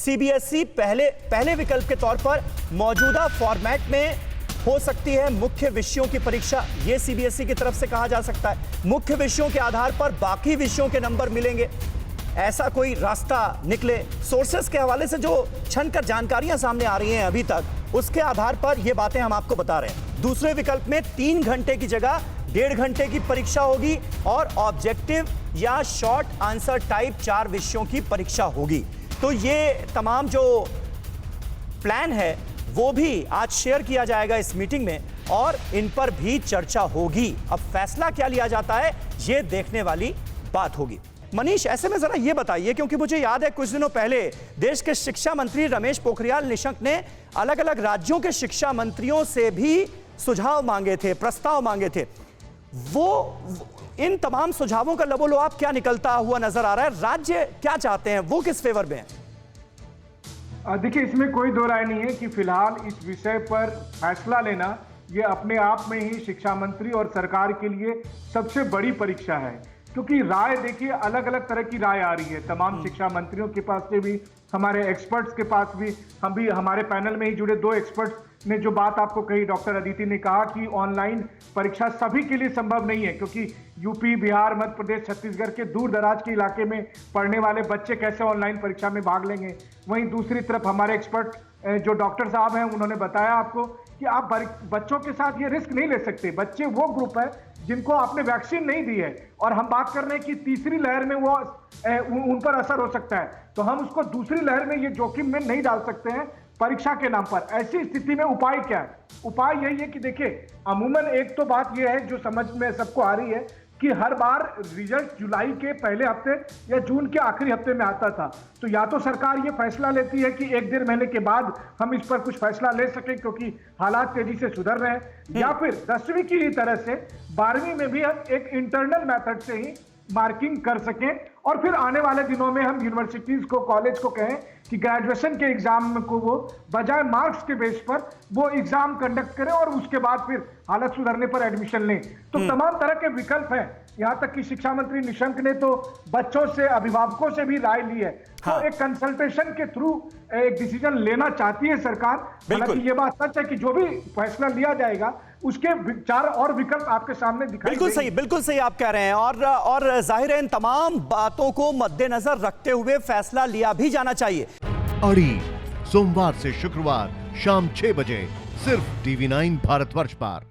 CBSE पहले विकल्प के तौर पर मौजूदा फॉर्मेट में हो सकती है मुख्य विषयों की परीक्षा। यह सीबीएसई की तरफ से कहा जा सकता है। मुख्य विषयों के आधार पर बाकी विषयों के नंबर मिलेंगे, ऐसा कोई रास्ता निकले। सोर्सेस के हवाले से जो छनकर जानकारियां सामने आ रही हैं अभी तक, उसके आधार पर यह बातें हम आपको बता रहे हैं। दूसरे विकल्प में 3 घंटे की जगह 1.5 घंटे की परीक्षा होगी और ऑब्जेक्टिव या शॉर्ट आंसर टाइप 4 विषयों की परीक्षा होगी। तो ये तमाम जो प्लान है वो भी आज शेयर किया जाएगा इस मीटिंग में और इन पर भी चर्चा होगी। अब फैसला क्या लिया जाता है ये देखने वाली बात होगी। मनीष, ऐसे में जरा ये बताइए, क्योंकि मुझे याद है कुछ दिनों पहले देश के शिक्षा मंत्री रमेश पोखरियाल निशंक ने अलग अलग राज्यों के शिक्षा मंत्रियों से भी सुझाव मांगे थे, प्रस्ताव मांगे थे। वो इन तमाम सुझावों का लबोलुआब क्या निकलता हुआ नजर आ रहा है? राज्य क्या चाहते हैं, वो किस फेवर में है? देखिए, इसमें कोई दो राय नहीं है कि फिलहाल इस विषय पर फैसला लेना ये अपने आप में ही शिक्षा मंत्री और सरकार के लिए सबसे बड़ी परीक्षा है, क्योंकि राय देखिए अलग अलग तरह की राय आ रही है। तमाम शिक्षा मंत्रियों के पास से भी, हमारे एक्सपर्ट्स के पास भी, हम भी हमारे पैनल में ही जुड़े 2 एक्सपर्ट्स ने जो बात आपको कही, डॉक्टर अदिति ने कहा कि ऑनलाइन परीक्षा सभी के लिए संभव नहीं है, क्योंकि यूपी, बिहार, मध्य प्रदेश, छत्तीसगढ़ के दूर दराज के इलाके में पढ़ने वाले बच्चे कैसे ऑनलाइन परीक्षा में भाग लेंगे। वहीं दूसरी तरफ हमारे एक्सपर्ट जो डॉक्टर साहब हैं उन्होंने बताया आपको कि आप बच्चों के साथ ये रिस्क नहीं ले सकते। बच्चे वो ग्रुप है जिनको आपने वैक्सीन नहीं दी है और हम बात कर रहे हैं कि तीसरी लहर में वो उन पर असर हो सकता है, तो हम उसको दूसरी लहर में ये जोखिम में नहीं डाल सकते हैं परीक्षा के नाम पर। ऐसी स्थिति में उपाय क्या है? उपाय यही है कि देखिए, अमूमन एक तो बात यह है जो समझ में सबको आ रही है कि हर बार रिजल्ट जुलाई के पहले हफ्ते या जून के आखिरी हफ्ते में आता था। तो या तो सरकार ये फैसला लेती है कि 1-1.5 महीने के बाद हम इस पर कुछ फैसला ले सकें क्योंकि हालात तेजी से सुधर रहे हैं, या फिर 10वीं की ही तरह से 12वीं में भी हम एक इंटरनल मेथड से ही मार्किंग कर सकें और फिर आने वाले दिनों में हम यूनिवर्सिटीज को, कॉलेज को कहें कि ग्रेजुएशन के एग्जाम को वो बजाय मार्क्स के बेस पर वो एग्जाम कंडक्ट करें और उसके बाद फिर हालत सुधरने पर एडमिशन लें। तो तमाम तरह के विकल्प हैं। यहां तक कि शिक्षा मंत्री निशंक ने तो बच्चों से, अभिभावकों से भी राय ली है। हाँ। तो एक कंसल्टेशन के थ्रू एक डिसीजन लेना चाहती है सरकार। हालांकि ये बात सच है कि जो भी फैसला लिया जाएगा उसके 4 और विकल्प आपके सामने दिखाई देंगे। बिल्कुल सही आप कह रहे हैं और जाहिर है इन तमाम बातों को मद्देनजर रखते हुए फैसला लिया भी जाना चाहिए। अड़ी सोमवार से शुक्रवार शाम 6 बजे सिर्फ TV9 भारतवर्ष पर।